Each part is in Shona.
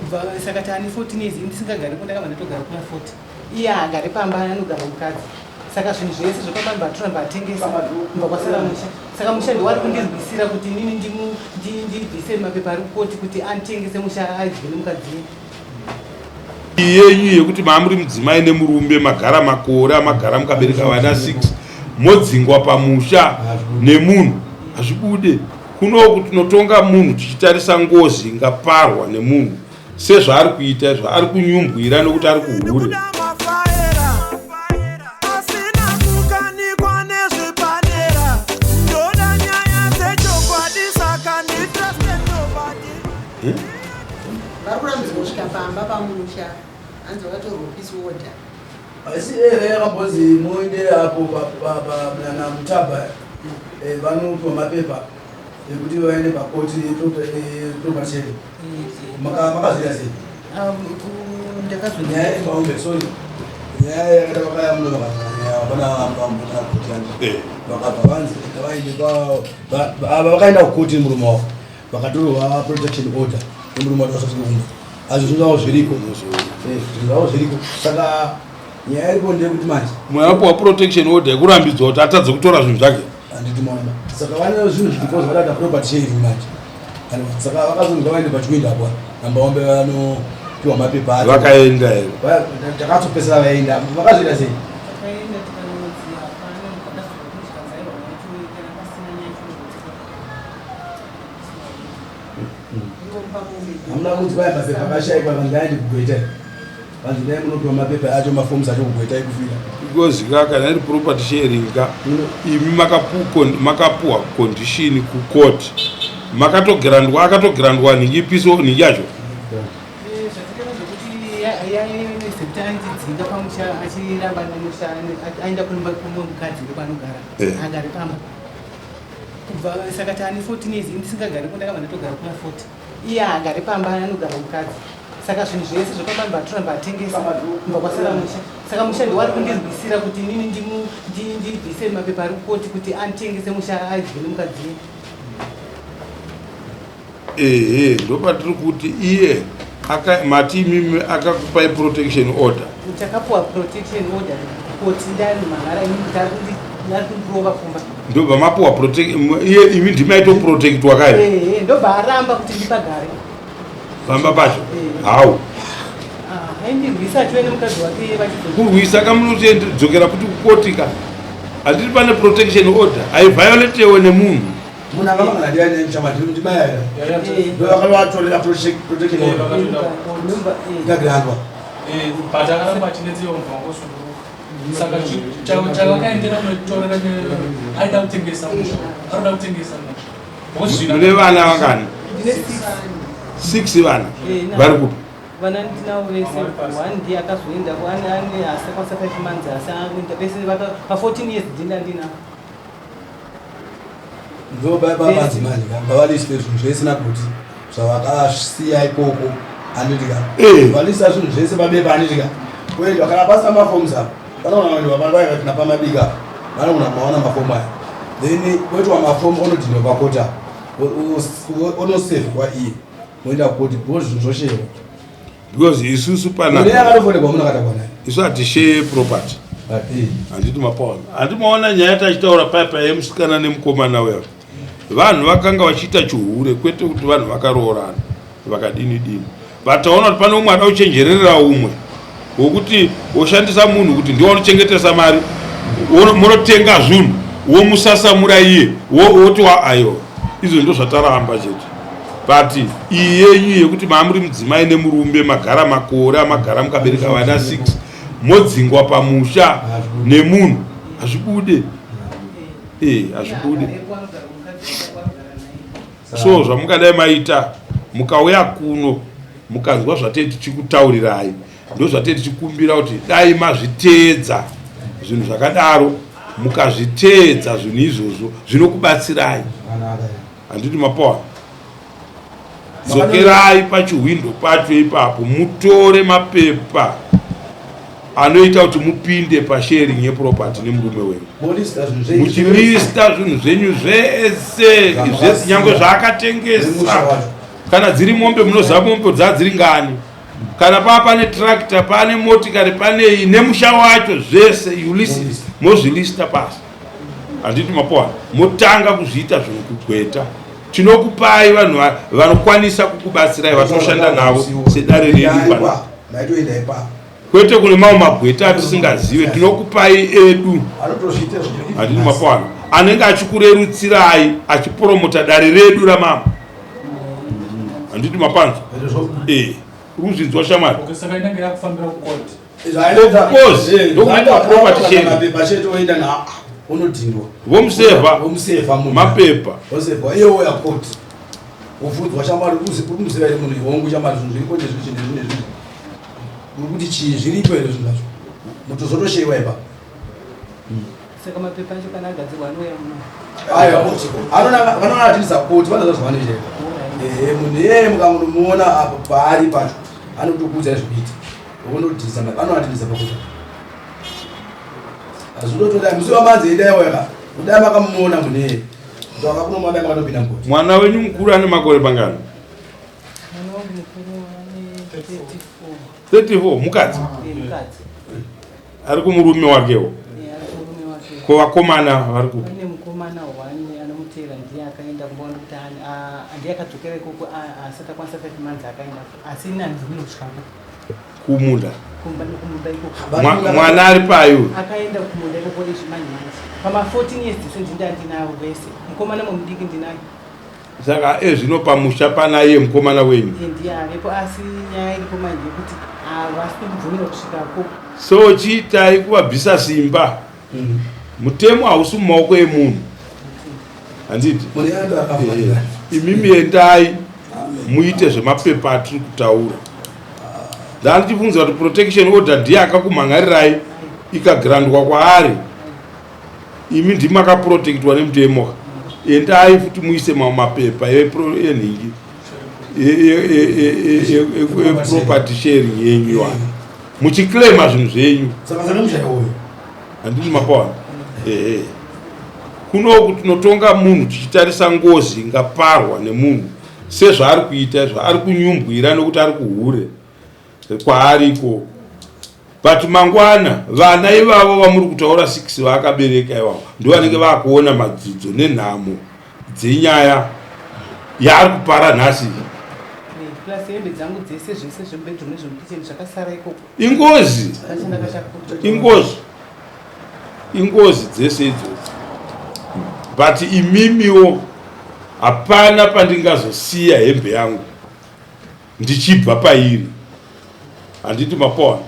kubva saka tani 14 years ndisinga gari kunda kama ndotogara kuna 40 iye agare pamba anogara mukadzi saka zvinhu zvese zvopamba mbatura mbatengesa mba kwasara musha saka musha ndiwari kundirwisira kuti inini ndibvise mapepa ari kukoti kuti anditengese musha aidye nemukadzi iyenyu yekuti maamuri mudzimai nemurume magara makore magara mukabereka vana 6 modzingwa pamusha nemunhu hazvibude kunoku tinotonga munhu tichitarisa ngozi ingaparwa nemunhu sezvaari kuita zvaari kunyumbwira nokuti ari kuhure pamba pamusha anzo vatorwa peace order asi yakabhozi muende apo na mutaba vanopa mapepa ekuti vaende pakoti topacheri makazoita sei nyaya emaombe sori nyaya yakada vakaya muno vakabva vanzi vaende vakaenda kukoti murume wavo vakatorwa protection order nemurume watasakuunda azvo zvinzvawo zviriko saka nyaya iripo ndeyekuti manje mwapuwa protection order yekurambidzwa kuti atadze kutora zvinhu zvake handiti maona saka vane zvinhu zvitikozi vadada property sharing manje saka vakazonga vaende pachiwindi apo nambaombe vanopiwa mapepa acho vakaenda here takatsopesera vaenda vakazoita sei hamuna kunzi vaya mapepa akashayikwa vangaendi kugwetai vanzi dai munopiwa mapepa acho mafoms acho kugwetai kufira because kana iri property sharing imi makapuwa condition kukoti makatogirandwa akatogirandwa nhingi piso nhingi yacho dzinga pamusha achiramba nemusha aenda kunomba mukadzi ndopanogara agare pamba kubva saka tani 14 years ndisingagari kunda kama ndotogara kuna 40 iye agare pamba anogara mukadzi saka zvinhu zvese zvopamba mbatura mbatengesa mba kwasara musha saka musha ndiwari kundirwisira kuti inini ndibvise mapepa ari kukoti kuti anditengese musha aidye nemukadzi ndopatiri kuti iye mati imimi akakupai protection order takapuwa protection order koti ndani mahara inini ari kundirova pfumba ndobva mapuwa iye imi ndimaitoprotectwa kai ndobva aramba kuti ndipagare pamba pacho hau aindirwisa achive nemukadzi wake kurwisa kamunodzokera kuti kukotika handiti pane protection order haivhioletewo nemunhu munhu avamangadiane mchamati ndimayaya ndovakavatorera protection order ndagirandwa patakaramba chinedziyo mvangosuru saka chakakaendera munotorera aida kutengesa musha arikuda kutengesa musha mune vana vangani 6 vana vari kupi vana ndinavo vese 1 ndiye akazoenda ane hasi kwasa 5 months asi aenda vese pa14 years ndinavo ndobabadzimani ngavalisire zvinhu zvese nakuti zvavakasiya ikoko anditika valisa zvinhu zvese pabepa anditika kwedi vakana basa mafomu zavo vanonavandivavanavaikatina pamabika vanogona maona mafomu aya then oitwa mafomu onodhinwa pakota onosevhwa iye moenda kukoti because zvinhu zvoshewa because isusu panakatofonerwa munakatakwanayo isu hatisheye property handiti mapaona handimaona nyaya tachitaura paipa yemusikana nemukomana wevo vanhu vakanga vachiita chihure kwete kuti vanhu vakaroorana vakadini vataona kuti pane umwe ada kuchenjererera umwe wokuti woshandisa munhu kuti ndiwo anochengetesa mari munotenga zvinhu womusasamura iye woti aiwa izvo ndo zvataramba chete but iyi yenyu yekuti maamuri mudzimai nemurume magara makore magara mukabereka vana 6 modzingwa pamusha nemunhu hazvibude hazvibude so zvamungadai maita mukauya kuno mukanzwa zvatei tichikutaurirai ndo zvatei tichikumbira kuti dai mazviteedza zvinhu zvakadaro mukazviteedza zvinhu izvozvo zvinokubatsirai handiti mapawa dzokerai pachiwindo pacho ipapo mutore mapepa anoita kuti mupinde pasharing yeproperty nemurume wenyu muchilista zvinhu zvenyu zvese nyangwe zvaakatengesa kana dziri mombe munoziva mombe dzadziri ngani, kana paa pane tractor pane motikari pane nemusha wacho zvese mozvilista pasi. Handiti mapoa motanga kuzviita zvinokugweta. Tinokupai vanhu vanokwanisa kukubatsirai vatoshanda navo sedare redu kwete kune mamwe magweta atisingazive. Tinokupai edu handiti mapoa anenge achikurerutsirai achipromota dare redu ramama. Handiti mapanzo ruzvinzwa shamari vomsevha mapepa ufudzwa shamari kumsevha munhu wongu shamari zvinhu zviripo nezvizvi kuti chii zviripo here zvinhu zvacho mutozotosheyiwa ipa saka mapepa acho kana agadzirwa anouya vanonatidza kuti vanazazvanezveka munhu mukamunomuona apo paari pacho anotokuudzai zvekuita onodhisa vanonatidza pakuta azvinotoda musiva manzi idaiweka kudai makamuona munhu akakunomwadai makatopinda mugoti. Mwana wenyu mukuru ane makore mangani? 34. Mukadzi ari kumurume wakewo ko vakomana vari ku ane mukomana 1 anomutera ndiye akaenda kumboona kuti ndiye akadzokera ikoko asati akwanisa 5 months akaenda asi nanzi zvinosvika kumunda kumunda ikoko mwana ari payo akaenda kumunda ikoko izvimanyimanje pama 14 years disendinda ndinawo vese mukomana mumudiki ndinayo saka ezvino pamusha panaye mukomana wenyu ndiye avepo asi nyaya iripo manje kuti havasi kubvumira kusvikako so chiitai kuvabvisa simba. Mutemo hausi mumaoko emunhu handiti imimi endai muite zvemapepa atiri kutaura. Ndandichibvunza kuti protection order ndiye akakumhangarirai ikagirandwa kwaari, imi ndimi akaprotectwa nemutemo. Endai futi muise mapepa enhingi property sharing yenyu wana muchiclaima zvinhu zvenyu. Handiti mapawana kunoku tinotonga munhu tichitarisa ngozi ingaparwa nemunhu sezvaari kuita zvaari kunyumbwira nokuti ari kuhure kwaariko. But mangwana vana ivavo vamuri kutaura 6 vaakabereka ivavo ndo vanenge vakuona madzidzo nenhamo dzenyaya yaari kupara nhasi. plus hembe dzangu dzese zvese zvembedroom nezvemukicheni zvakasara ikoko ingozi dzese idzodzo. But imimiwo hapana pandingazosiya hembe yangu ndichibva pairi. Handiti mapawana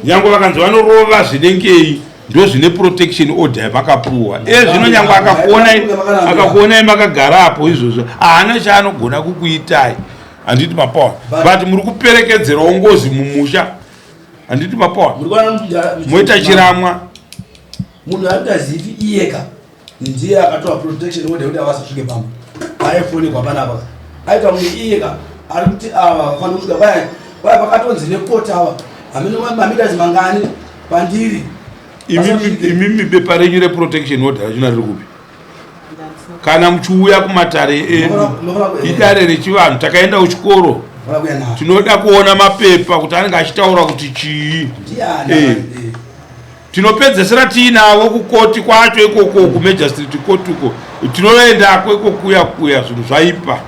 nyange vakanzi vanorova zvinengei ndo zvine protection order yavakapuwa. Zvino nyange akakuonai makagara apo izvozvo haana chaanogona kukuitai. Handiti mapawana but muri kuperekedzerawo ngozi mumusha. Handiti mapawana moita chiramwa munhu aringazivi iyeka ndiye akatoa protection order kuti avasasvike pamba aifonekwa panapa aita munhu iyeka ari kuti ava vafanira kusvika vaya vakatonzi nekoti ava mamitazi mangani pandiri. Imimi bepa renyu reprotection order rachina riri kupi? Kana muchiuya kumatare edu idare rechivanhu takaenda kuchikoro tinoda kuona mapepa kuti anenge achitaura kuti chii. Tinopedzesera tiinavo kukoti kwacho ikoko kumajistrate court uko tinoendako iko kuya zvinhu zvaipa.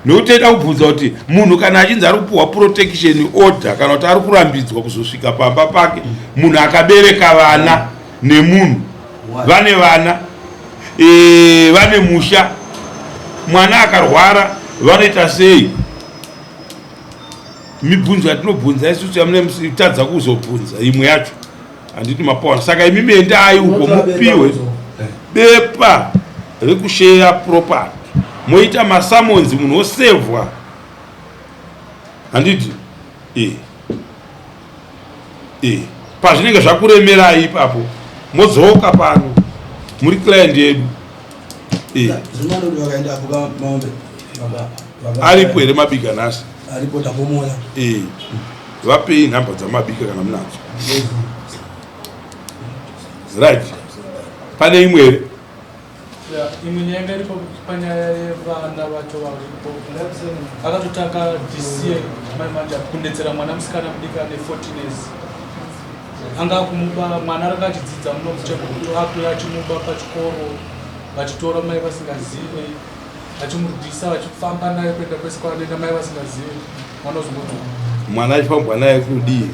Nokuti toda kubvunza kuti munhu kana achinzi ari kupuhwa protection order kana kuti ari kurambidzwa kuzosvika pamba pake munhu akabereka vana nemunhu vane vana vane musha mwana akarwara vanoita sei? Mibvunzo yatinobvunza isusu yamunetadza kuzobvunza imwe yacho. Handiti mapawana saka imimi endai uko mupiwe bepa rekusheya property moita masamonzi munhu osevhwa. Handiti pazvinenge zvakuremerai ipapo modzoka pano muri client yedu. Aripo here mabika nhasi? Vapei nhamba dzamabika kana munadzo. Right. Pane imwe here? imwe nyaya iripo panyaya yevana vacho varipo akatotanga disiye manje kundetsera mwana musikana mudiki ane 14 years anga kumuba mwana aranga achidzidza muno muchekuto akuya achimuba pachikoro vachitora mai vasingazive vachimurudhisa vachifamba naye kuenda kwese kwanoenda mai vasingazive mwana uzongoto mwana achifambwa naye kudii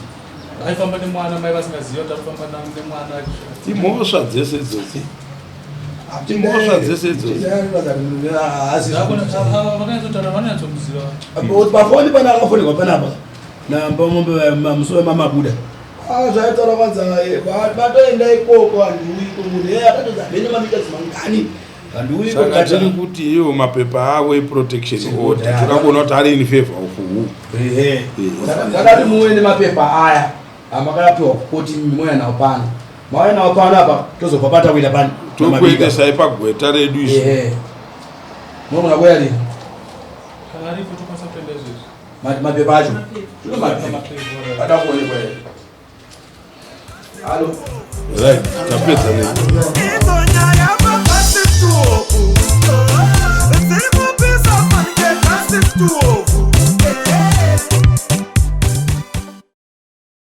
aifamba nemwana mai vasingazive kuti arifamba nemwana imhosva dzese idzozi imhosva dzese idzozi vakanyatsotaura vanonyatsomuziva pafoni pana akafonekwa panapa namusowe mamabuda zvaitaura kwanza vatoenda ikoko handiuiko munhu akatoza mhene mamikazi mangani handiuiko saka tiri kuti iwo mapepa avo eprotection order takakuona kuti ari in favor of who sakati muwe nemapepa aya amakarapiwa kukoti mimoya nawo pano mauya nawo pano apa tozobva patakuita pani tokuendesai pagweta redu izvi munogona kuya lini kana ripo tokwanisa kuenda izvezvi mapepa acho atakuonekwa here right tapedza